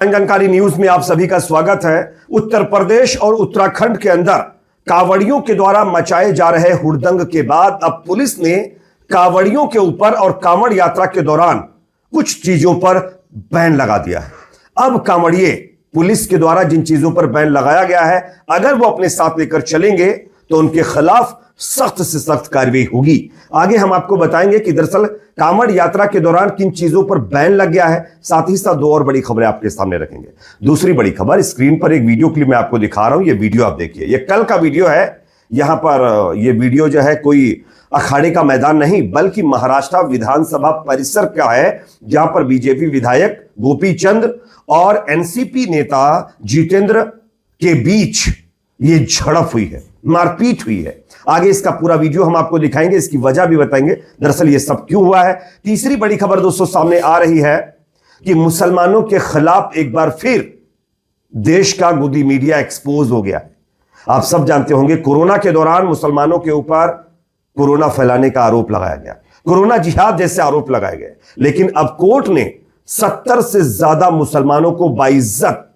जानकारी न्यूज में आप सभी का स्वागत है। उत्तर प्रदेश और उत्तराखंड के अंदर कांवड़ियों के द्वारा मचाए जा रहे हुड़दंग के बाद अब पुलिस ने कांवड़ियों के ऊपर और कांवड़ यात्रा के दौरान कुछ चीजों पर बैन लगा दिया है। अब कांवड़िए पुलिस के द्वारा जिन चीजों पर बैन लगाया गया है, अगर वो अपने साथ लेकर चलेंगे तो उनके खिलाफ सख्त से सख्त कार्रवाई होगी। आगे हम आपको बताएंगे कि दरअसल कांवड़ यात्रा के दौरान किन चीजों पर बैन लग गया है। साथ ही साथ दो और बड़ी खबरें आपके सामने रखेंगे। दूसरी बड़ी खबर, स्क्रीन पर एक वीडियो क्लिप मैं आपको दिखा रहा हूं। ये वीडियो आप देखिए, ये कल का वीडियो है। यहां पर ये वीडियो जो है कोई अखाड़े का मैदान नहीं बल्कि महाराष्ट्र विधानसभा परिसर का है, जहां पर बीजेपी विधायक गोपी चंद और एनसीपी नेता जितेंद्र के बीच ये झड़प हुई है, मारपीट हुई है। आगे इसका पूरा वीडियो हम आपको दिखाएंगे, इसकी वजह भी बताएंगे दरअसल ये सब क्यों हुआ है। तीसरी बड़ी खबर दोस्तों सामने आ रही है कि मुसलमानों के खिलाफ एक बार फिर देश का गोदी मीडिया एक्सपोज हो गया है। आप सब जानते होंगे कोरोना के दौरान मुसलमानों के ऊपर कोरोना फैलाने का आरोप लगाया गया, कोरोना जिहाद जैसे आरोप लगाए गए, लेकिन अब कोर्ट ने 70 से ज्यादा मुसलमानों को बाइज्जत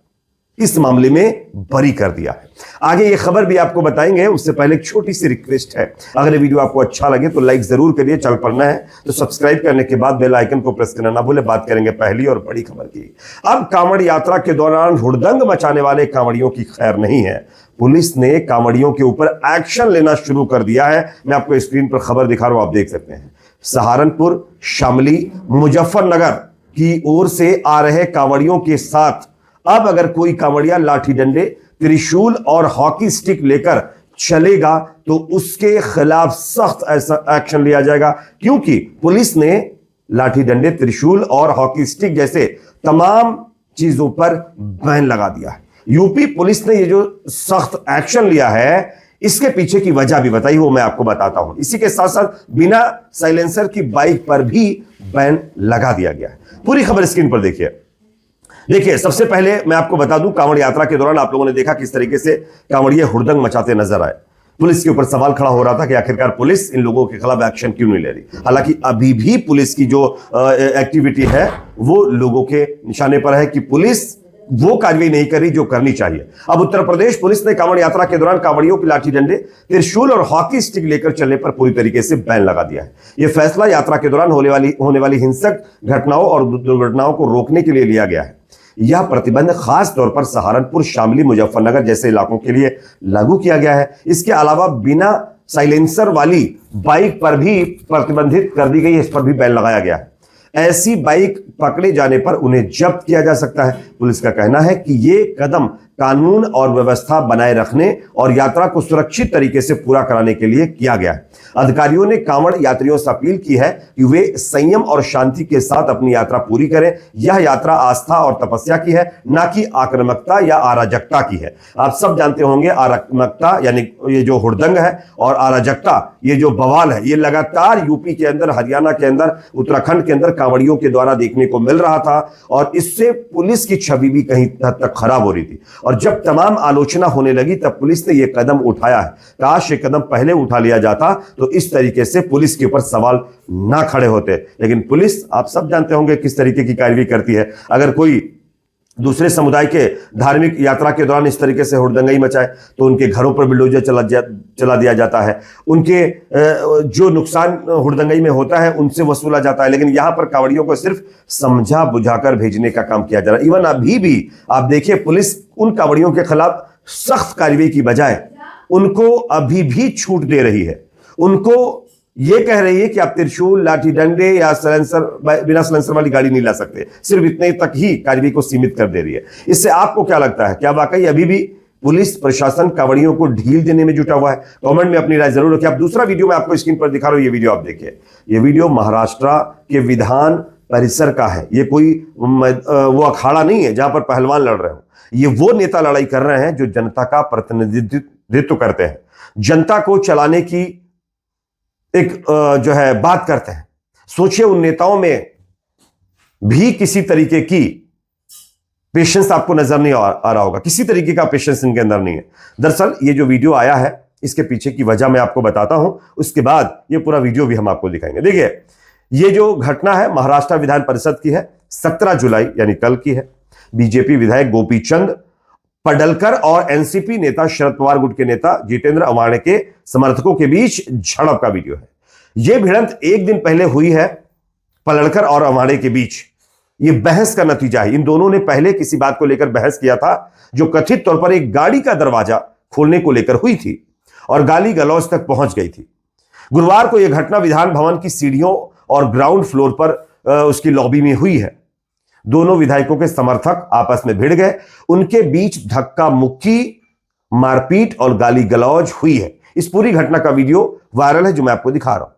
इस मामले में बरी कर दिया है। आगे ये खबर भी आपको बताएंगे, उससे पहले एक छोटी सी रिक्वेस्ट है, अगर ये वीडियो आपको अच्छा लगे तो लाइक जरूर करिए। चल पड़ना है तो सब्सक्राइब करने के बाद बेल आइकन को प्रेस करना ना भूले। बात करेंगे पहली और बड़ी खबर की। अब कांवड़ यात्रा के दौरान हुड़दंग मचाने वाले कांवड़ियों की खैर नहीं है। पुलिस ने कांवड़ियों के ऊपर एक्शन लेना शुरू कर दिया है। मैं आपको स्क्रीन पर खबर दिखा रहा हूं, आप देख सकते हैं। सहारनपुर, शामली, मुजफ्फरनगर की ओर से आ रहे कांवड़ियों के साथ अब अगर कोई कांवड़िया लाठी डंडे, त्रिशूल और हॉकी स्टिक लेकर चलेगा तो उसके खिलाफ सख्त ऐसा एक्शन लिया जाएगा, क्योंकि पुलिस ने लाठी डंडे, त्रिशूल और हॉकी स्टिक जैसे तमाम चीजों पर बैन लगा दिया है। यूपी पुलिस ने ये जो सख्त एक्शन लिया है, इसके पीछे की वजह भी बताई, वो मैं आपको बताता हूं। इसी के साथ साथ बिना साइलेंसर की बाइक पर भी बैन लगा दिया गया है। पूरी खबर स्क्रीन पर देखिए, सबसे पहले मैं आपको बता दूं, कांवड़ यात्रा के दौरान आप लोगों ने देखा किस तरीके से कांवड़िए हुड़दंग मचाते नजर आए। पुलिस के ऊपर सवाल खड़ा हो रहा था कि आखिरकार पुलिस इन लोगों के खिलाफ एक्शन क्यों नहीं ले रही। हालांकि अभी भी पुलिस की जो एक्टिविटी है वो लोगों के निशाने पर है कि पुलिस वो कार्रवाई नहीं कर रही जो करनी चाहिए। अब उत्तर प्रदेश पुलिस ने कांवड़ यात्रा के दौरान कांवड़ियों की लाठी डंडे, त्रिशूल और हॉकी स्टिक लेकर चलने पर पूरी तरीके से बैन लगा दिया है। यह फैसला यात्रा के दौरान होने वाली हिंसक घटनाओं और दुर्घटनाओं को रोकने के लिए लिया गया है। यह प्रतिबंध खास तौर पर सहारनपुर, शामली, मुजफ्फरनगर जैसे इलाकों के लिए लागू किया गया है। इसके अलावा बिना साइलेंसर वाली बाइक पर भी प्रतिबंधित कर दी गई है, इस पर भी बैन लगाया गया है। ऐसी बाइक पकड़े जाने पर उन्हें जब्त किया जा सकता है। पुलिस का कहना है कि यह कदम कानून और व्यवस्था बनाए रखने और यात्रा को सुरक्षित तरीके से पूरा कराने के लिए किया गया है। अधिकारियों ने कांवड़ यात्रियों से अपील की है कि वे संयम और शांति के साथ अपनी यात्रा पूरी करें। यह यात्रा आस्था और तपस्या की है, ना कि आक्रामकता या अराजकता की है। आप सब जानते होंगे आक्रामकता यानी ये जो हुड़दंग है और अराजकता, ये जो बवाल है, ये लगातार यूपी के अंदर, हरियाणा के अंदर, उत्तराखंड के अंदर कांवड़ियों के द्वारा देखने को मिल रहा था और इससे पुलिस की छवि भी कहीं हद तक खराब हो रही थी। और जब तमाम आलोचना होने लगी तब पुलिस ने यह कदम उठाया है। काश ये कदम पहले उठा लिया जाता तो इस तरीके से पुलिस के ऊपर सवाल ना खड़े होते, लेकिन पुलिस आप सब जानते होंगे किस तरीके की कार्रवाई करती है। अगर कोई दूसरे समुदाय के धार्मिक यात्रा के दौरान इस तरीके से हुड़दंगाई मचाए तो उनके घरों पर बुलडोजर चला दिया जाता है, उनके जो नुकसान हुड़दंगाई में होता है उनसे वसूला जाता है। लेकिन यहां पर कांवड़ियों को सिर्फ समझा बुझाकर भेजने का काम किया जा रहा है। इवन अभी भी आप देखिए, पुलिस उन कांवड़ियों के खिलाफ सख्त कार्रवाई की बजाय उनको अभी भी छूट दे रही है। उनको ये कह रही है कि आप त्रिशूल, लाठी डंडे या बिना साइलेंसर वाली गाड़ी नहीं ला सकते, सिर्फ इतने तक ही कार्रवाई को सीमित कर दे रही है। इससे आपको क्या लगता है, क्या वाकई अभी भी पुलिस प्रशासन कांवड़ियों को ढील देने में जुटा हुआ है? कमेंट में अपनी राय जरूर रखिए। आप दूसरा वीडियो मैं आपको स्क्रीन पर दिखा रहा हूं, ये वीडियो आप देखिए। ये वीडियो महाराष्ट्र के विधान परिसर का है। ये कोई वो अखाड़ा नहीं है जहां पर पहलवान लड़ रहे हो। ये वो नेता लड़ाई कर रहे हैं जो जनता का प्रतिनिधित्व करते हैं, जनता को चलाने की एक जो है बात करते हैं। सोचिए, उन नेताओं में भी किसी तरीके की पेशेंस आपको नजर नहीं आ रहा होगा, किसी तरीके का पेशेंस इनके अंदर नहीं है। दरअसल ये जो वीडियो आया है इसके पीछे की वजह मैं आपको बताता हूं, उसके बाद ये पूरा वीडियो भी हम आपको दिखाएंगे। देखिए, ये जो घटना है महाराष्ट्र विधान परिषद की है, 17 जुलाई यानी कल की है। बीजेपी विधायक गोपीचंद पडलकर और एनसीपी नेता शरद पवार गुट के नेता जितेंद्र अवाणे के समर्थकों के बीच झड़प का वीडियो है। यह भिड़ंत एक दिन पहले हुई है पडलकर और अवाणे के बीच। यह बहस का नतीजा है। इन दोनों ने पहले किसी बात को लेकर बहस किया था जो कथित तौर पर एक गाड़ी का दरवाजा खोलने को लेकर हुई थी और गाली गलौज तक पहुंच गई थी। गुरुवार को यह घटना विधान भवन की सीढ़ियों और ग्राउंड फ्लोर पर उसकी लॉबी में हुई है। दोनों विधायकों के समर्थक आपस में भिड़ गए। उनके बीच धक्का मुक्की, मारपीट और गाली गलौज हुई है। इस पूरी घटना का वीडियो वायरल है जो मैं आपको दिखा रहा हूं।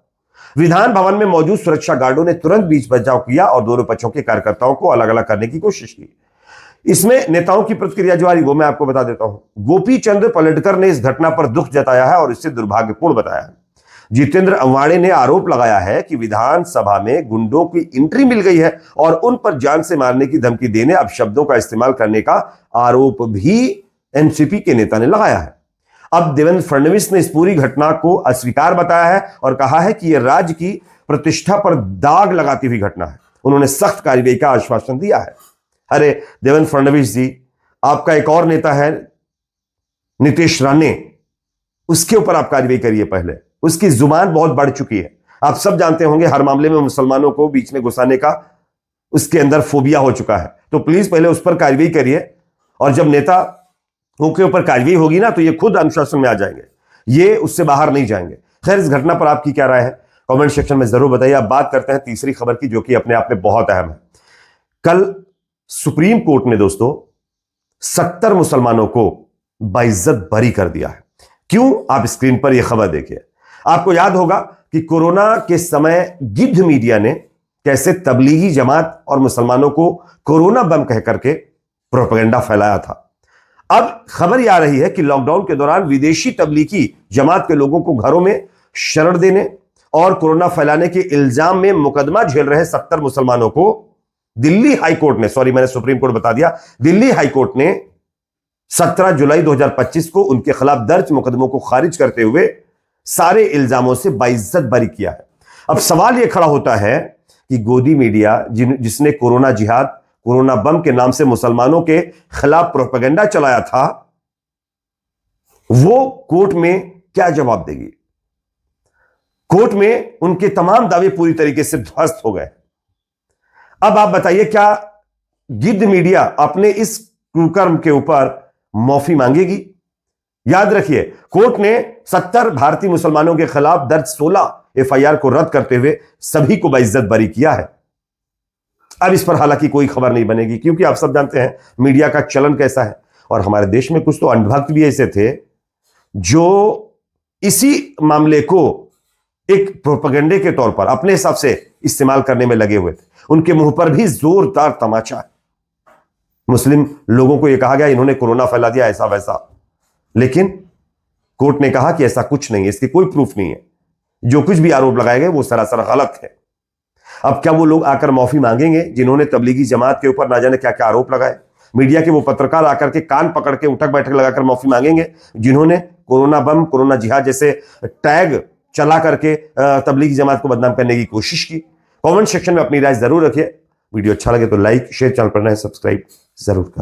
विधान भवन में मौजूद सुरक्षा गार्डों ने तुरंत बीच बचाव किया और दोनों पक्षों के कार्यकर्ताओं को अलग अलग करने की कोशिश की। इसमें नेताओं की प्रतिक्रिया जो आ रही वो मैं आपको बता देता हूं। गोपीचंद पडलकर ने इस घटना पर दुख जताया है और इसे दुर्भाग्यपूर्ण बताया है। जितेंद्र अवाणे ने आरोप लगाया है कि विधानसभा में गुंडों की एंट्री मिल गई है और उन पर जान से मारने की धमकी देने अब शब्दों का इस्तेमाल करने का आरोप भी एनसीपी के नेता ने लगाया है। अब देवेंद्र फडणवीस ने इस पूरी घटना को अस्वीकार बताया है और कहा है कि यह राज्य की प्रतिष्ठा पर दाग लगाती हुई घटना है। उन्होंने सख्त कार्रवाई का आश्वासन दिया है। अरे देवेंद्र फडणवीस जी, आपका एक और नेता है नीतीश राणे, उसके ऊपर आप कार्रवाई करिए। पहले उसकी जुबान बहुत बढ़ चुकी है। आप सब जानते होंगे हर मामले में मुसलमानों को बीच में घुसाने का उसके अंदर फोबिया हो चुका है। तो प्लीज पहले उस पर कार्रवाई करिए और जब नेता के ऊपर कार्रवाई होगी ना तो ये खुद अनुशासन में आ जाएंगे, ये उससे बाहर नहीं जाएंगे। खैर, इस घटना पर आपकी क्या राय है कमेंट सेक्शन में जरूर बताइए। अब बात करते हैं तीसरी खबर की जो कि अपने आप में बहुत अहम है। कल सुप्रीम कोर्ट ने दोस्तों 70 मुसलमानों को बाइज्जत बरी कर दिया है। क्यों? आप स्क्रीन पर यह खबर देखिए। आपको याद होगा कि कोरोना के समय गिद्ध मीडिया ने कैसे तबलीगी जमात और मुसलमानों को कोरोना बम कह करके प्रोपेगेंडा फैलाया था। अब खबर यह आ रही है कि लॉकडाउन के दौरान विदेशी तबलीगी जमात के लोगों को घरों में शरण देने और कोरोना फैलाने के इल्जाम में मुकदमा झेल रहे 70 मुसलमानों को दिल्ली हाईकोर्ट ने, सॉरी मैंने सुप्रीम कोर्ट बता दिया, दिल्ली हाईकोर्ट ने 17 जुलाई 2025 को उनके खिलाफ दर्ज मुकदमों को खारिज करते हुए सारे इल्जामों से बाइज्जत बरी किया है। अब सवाल यह खड़ा होता है कि गोदी मीडिया जिसने कोरोना जिहाद, कोरोना बम के नाम से मुसलमानों के खिलाफ प्रोपेगेंडा चलाया था, वो कोर्ट में क्या जवाब देगी? कोर्ट में उनके तमाम दावे पूरी तरीके से ध्वस्त हो गए। अब आप बताइए, क्या गिद्ध मीडिया अपने इस कुकर्म के ऊपर माफी मांगेगी? याद रखिए, कोर्ट ने 70 भारतीय मुसलमानों के खिलाफ दर्ज 16 एफआईआर को रद्द करते हुए सभी को बाइज्जत बरी किया है। अब इस पर हालांकि कोई खबर नहीं बनेगी क्योंकि आप सब जानते हैं मीडिया का चलन कैसा है। और हमारे देश में कुछ तो अंधभक्त भी ऐसे थे जो इसी मामले को एक प्रोपेगेंडे के तौर पर अपने हिसाब से इस्तेमाल करने में लगे हुए थे। उनके मुंह पर भी जोरदार तमाचा है। मुस्लिम लोगों को यह कहा गया इन्होंने कोरोना फैला दिया, ऐसा वैसा, लेकिन कोर्ट ने कहा कि ऐसा कुछ नहीं है, इसकी कोई प्रूफ नहीं है। जो कुछ भी आरोप लगाए गए वो सरासर गलत है। अब क्या वो लोग आकर माफी मांगेंगे जिन्होंने तबलीगी जमात के ऊपर ना जाने क्या क्या आरोप लगाए? मीडिया के वो पत्रकार आकर के कान पकड़ के उठक बैठक लगाकर माफी मांगेंगे जिन्होंने कोरोना बम, कोरोना जिहाद जैसे टैग चला करके तबलीगी जमात को बदनाम करने की कोशिश की? कमेंट सेक्शन में अपनी राय जरूर रखिए। वीडियो अच्छा लगे तो लाइक, शेयर, चैनल पर नए सब्सक्राइब जरूर करें।